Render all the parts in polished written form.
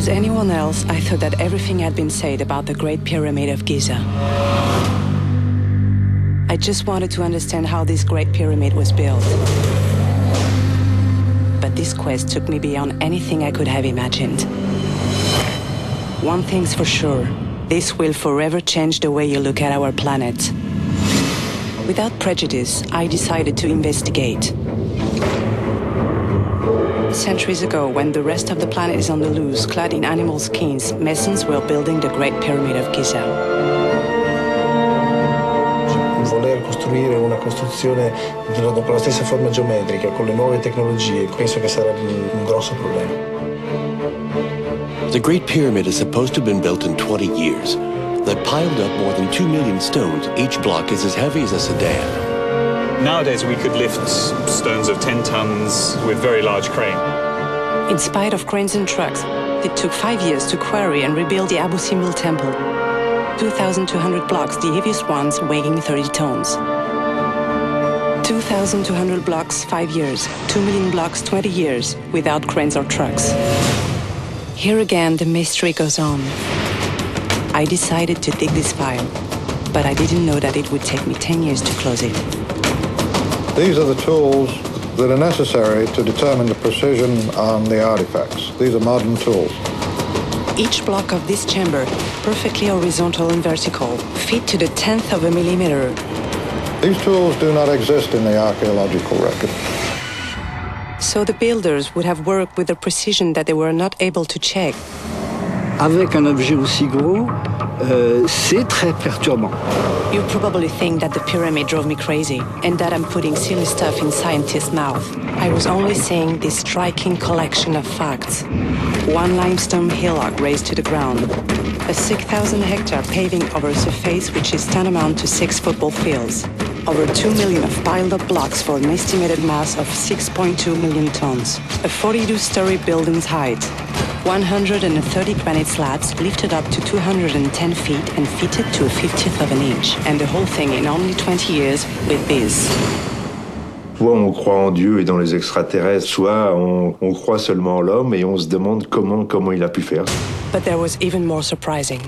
as anyone else, I thought that everything had been said about the Great Pyramid of Giza. I just wanted to understand how this Great Pyramid was built. But this quest took me beyond anything I could have imagined. One thing's for sure, this will forever change the way you look at our planet. Without prejudice, I decided to investigate. Centuries ago, when the rest of the planet is on the loose, clad in animal skins, Masons were building the Great Pyramid of Giza. Voler costruire una costruzione con la stessa forma geometrica, con le nuove tecnologie, penso che sarà un grosso problema. The Great Pyramid is supposed to have been built in 20 years. They piled up more than 2 million stones. Each block is as heavy as a sedan. Nowadays, we could lift stones of 10 tons with very large crane. In spite of cranes and trucks, it took 5 years to quarry and rebuild the Abu Simbel temple. 2,200 blocks, the heaviest ones weighing 30 tons. 2,200 blocks, 5 years. 2 million blocks, 20 years, without cranes or trucks. Here again, the mystery goes on. I decided to dig this file, but I didn't know that it would take me 10 years to close it. These are the tools that are necessary to determine the precision on the artifacts. These are modern tools. Each block of this chamber, perfectly horizontal and vertical, fit to the 10th of a millimeter. These tools do not exist in the archaeological record. So the builders would have worked with a precision that they were not able to check. Avec un objet aussi gros, c'est très perturbant. You probably think that the pyramid drove me crazy and that I'm putting silly stuff in scientists' mouth. I was only saying this striking collection of facts. One limestone hillock raised to the ground. A 6,000-hectare paving over a surface which is tantamount to 6 football fields. Over 2 million of piled-up blocks for an estimated mass of 6.2 million tons. A 42-story building's height. 130 granite slabs lifted up to 210 feet and fitted to a 50th of an inch. And the whole thing in only 20 years with this. Soit on croit en Dieu et dans les extraterrestres, soit on croit seulement en l'homme et on se demande comment il a pu faire. But there was even more surprising.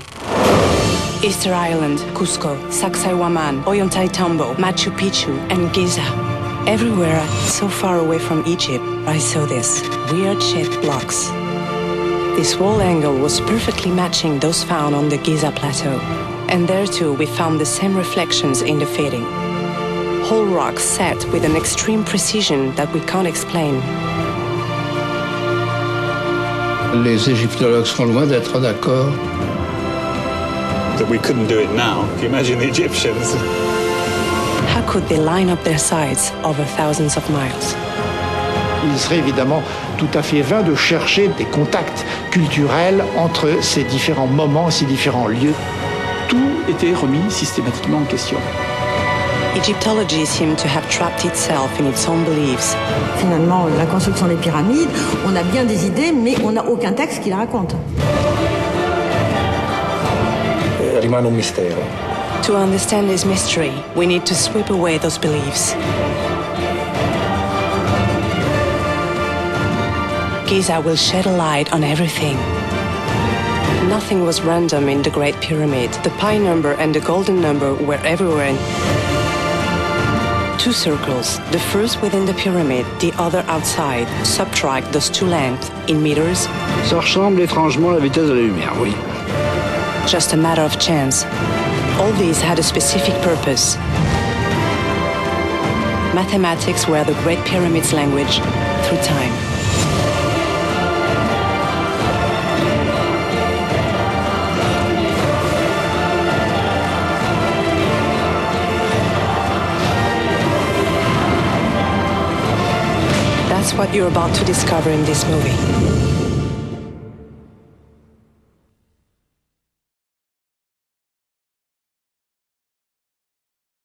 Easter Island, Cusco, Sacsayhuaman, Ollantaytambo, Machu Picchu, and Giza. Everywhere so far away from Egypt, I saw this weird shaped blocks. This wall angle was perfectly matching those found on the Giza plateau. And there too we found the same reflections in the fitting. Whole rocks set with an extreme precision that we can't explain. Les égyptologues sont loin d'être d'accord. That we couldn't do it now. Can you imagine the Egyptians? How could they line up their sides over thousands of miles? Il serait évidemment tout à fait vain de chercher des contacts culturels entre ces différents moments, ces différents lieux. Tout était remis systématiquement en question. Egyptology seemed to have trapped itself in its own beliefs. Finalement, la construction des pyramides, on a bien des idées, mais on n'a aucun texte qui la raconte. Rimane un mistero. To understand this mystery, we need to sweep away those beliefs. Giza will shed a light on everything. Nothing was random in the Great Pyramid. The pi number and the golden number were everywhere. 2 circles, the first within the pyramid, the other outside. Subtract those 2 lengths in meters. Ça ressemble étrangement à la vitesse de la lumière, oui. Just a matter of chance. All these had a specific purpose. Mathematics were the Great Pyramid's language through time. That's what you're about to discover in this movie.